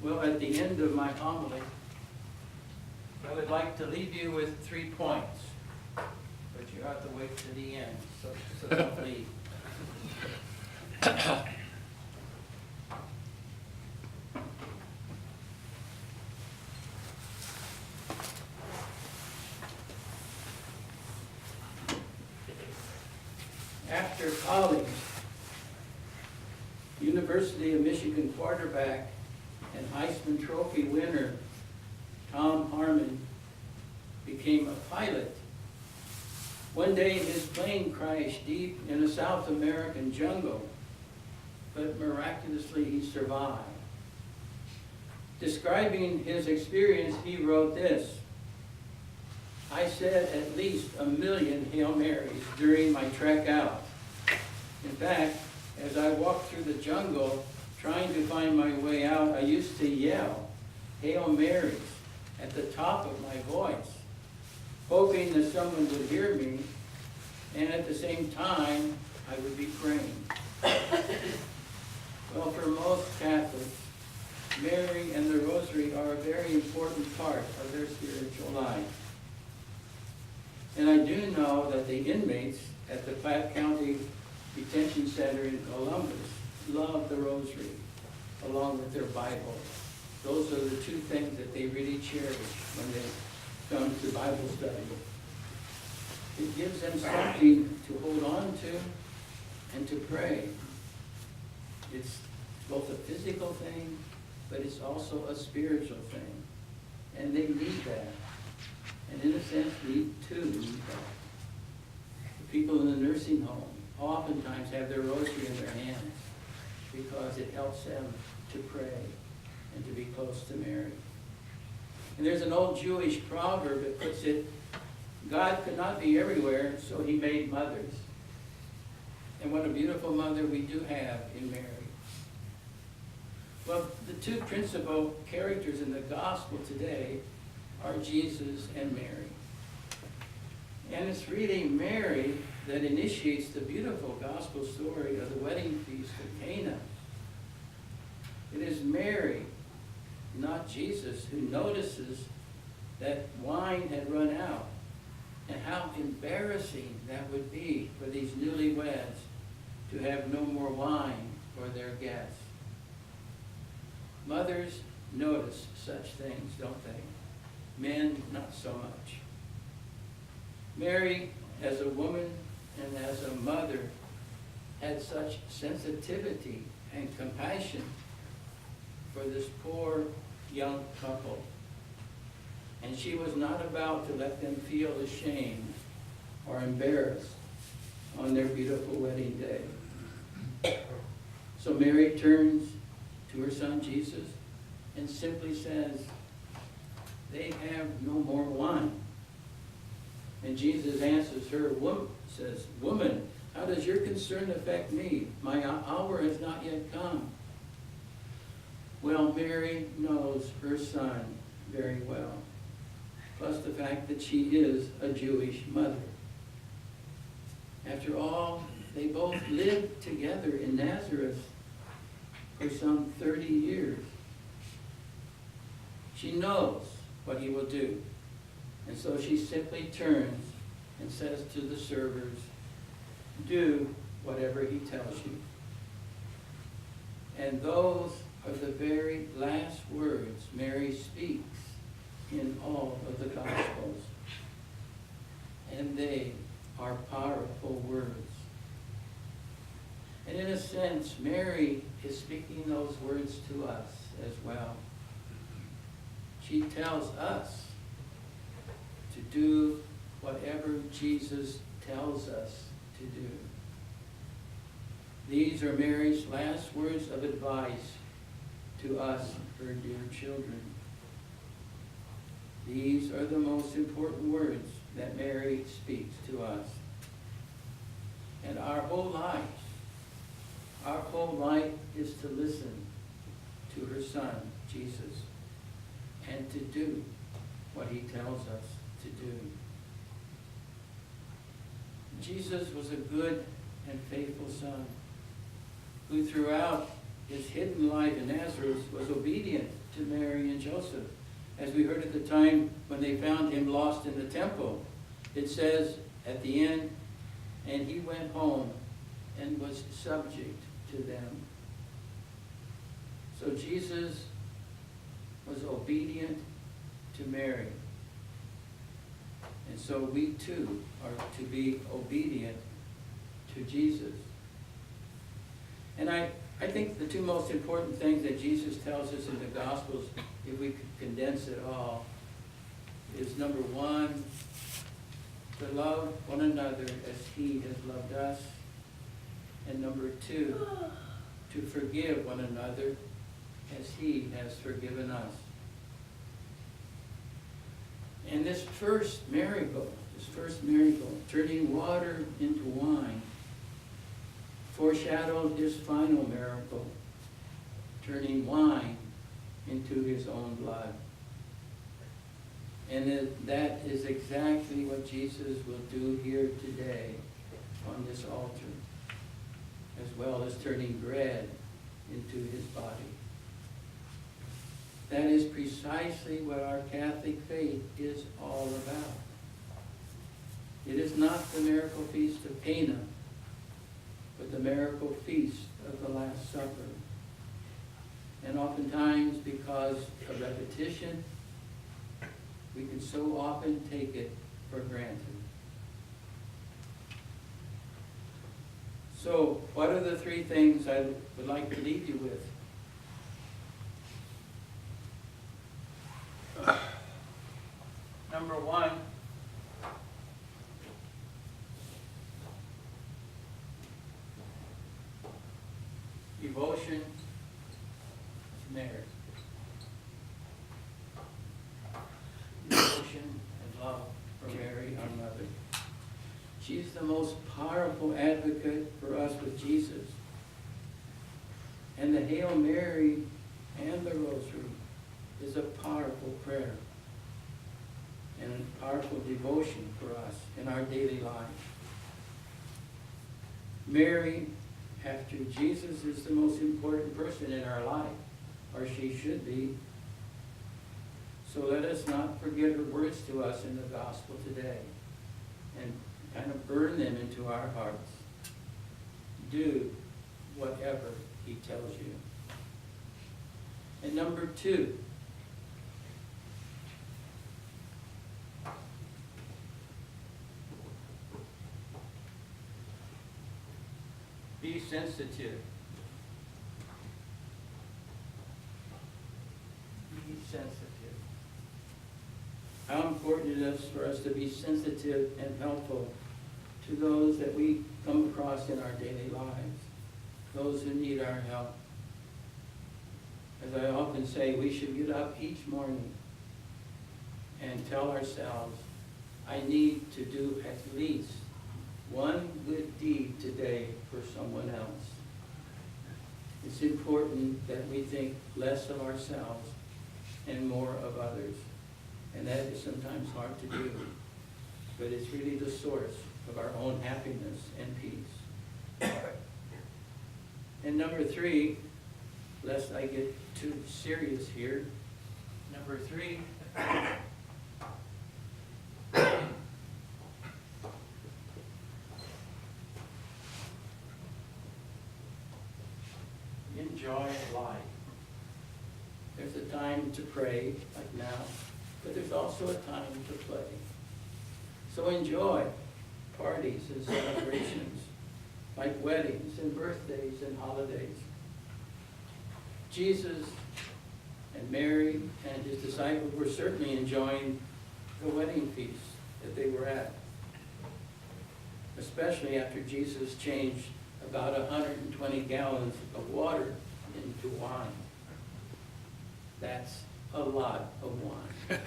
Well, at the end of my homily, I would like to leave you with 3 points, but you have to wait to the end, so don't leave. After college, University of Michigan quarterback and Heisman Trophy winner Tom Harmon became a pilot. One day his plane crashed deep in a South American jungle, but miraculously he survived. Describing his experience, he wrote this: "I said at least 1,000,000 Hail Marys during my trek out. In fact, as I walked through the jungle trying to find my way out, I used to yell Hail Marys at the top of my voice, hoping that someone would hear me, and at the same time, I would be praying." Well, for most Catholics, Mary and the Rosary are a very important part of their spiritual life. And I do know that the inmates at the Platte County Detention Center in Columbus love the Rosary, along with their Bible. Those are the 2 things that they really cherish when they come to Bible study. It gives them something to hold on to and to pray. It's both a physical thing, but it's also a spiritual thing. And they need that. And in a sense, we too need that. The people in the nursing home oftentimes have their rosary in their hands because it helps them to pray and to be close to Mary. And there's an old Jewish proverb that puts it, God could not be everywhere, so he made mothers. And what a beautiful mother we do have in Mary. Well, the 2 principal characters in the gospel today are Jesus and Mary. And it's really Mary that initiates the beautiful gospel story of the wedding feast of Cana. It is Mary, not Jesus, who notices that wine had run out, and how embarrassing that would be for these newlyweds to have no more wine for their guests. Mothers notice such things, don't they? Men, not so much. Mary, as a woman and as a mother, had such sensitivity and compassion for this poor young couple. And she was not about to let them feel ashamed or embarrassed on their beautiful wedding day. So Mary turns to her son Jesus and simply says, they have no more wine. And Jesus answers her, says, "Woman, how does your concern affect me? My hour has not yet come." Well, Mary knows her son very well, plus the fact that she is a Jewish mother. After all, they both lived together in Nazareth for some 30 years. She knows what he will do. And so she simply turns and says to the servers, "Do whatever he tells you." And those are the very last words Mary speaks in all of the Gospels. And they are powerful words. And in a sense, Mary is speaking those words to us as well. She tells us to do whatever Jesus tells us to do. These are Mary's last words of advice to us, her dear children. These are the most important words that Mary speaks to us. And our whole life is to listen to her son, Jesus, and to do what he tells us to do. Jesus was a good and faithful son who throughout his hidden life in Nazareth, was obedient to Mary and Joseph. As we heard at the time when they found him lost in the temple, it says at the end, and he went home and was subject to them. So Jesus was obedient to Mary. And so we too are to be obedient to Jesus. And I think the two most important things that Jesus tells us in the Gospels, if we could condense it all, is number one, to love one another as he has loved us. And number two, to forgive one another as he has forgiven us. And this first miracle, turning water into wine, foreshadowed his final miracle, turning wine into his own blood. And that is exactly what Jesus will do here today on this altar, as well as turning bread into his body. That is precisely what our Catholic faith is all about. It is not the miracle feast of Cana, but the miracle feast of the Last Supper. And oftentimes, because of repetition, we can so often take it for granted. So, what are the three things I would like to leave you with? Number one, devotion to Mary. Devotion and love for Mary, our mother. She's the most powerful advocate for us with Jesus. And the Hail Mary and the Rosary is a powerful prayer and a powerful devotion for us in our daily life. Mary, after Jesus, is the most important person in our life, or she should be. So let us not forget her words to us in the gospel today and kind of burn them into our hearts. Do whatever he tells you. And number two, be sensitive. Be sensitive. How important it is for us to be sensitive and helpful to those that we come across in our daily lives, those who need our help. As I often say, we should get up each morning and tell ourselves, I need to do at least one good deed today for someone else. It's important that we think less of ourselves and more of others. And that is sometimes hard to do, but it's really the source of our own happiness and peace. And number three, lest I get too serious here, number three, enjoy life. There's a time to pray, like now, but there's also a time to play. So enjoy parties and celebrations, like weddings and birthdays and holidays. Jesus and Mary and his disciples were certainly enjoying the wedding feast that they were at, especially after Jesus changed about 120 gallons of water into wine. That's a lot of wine.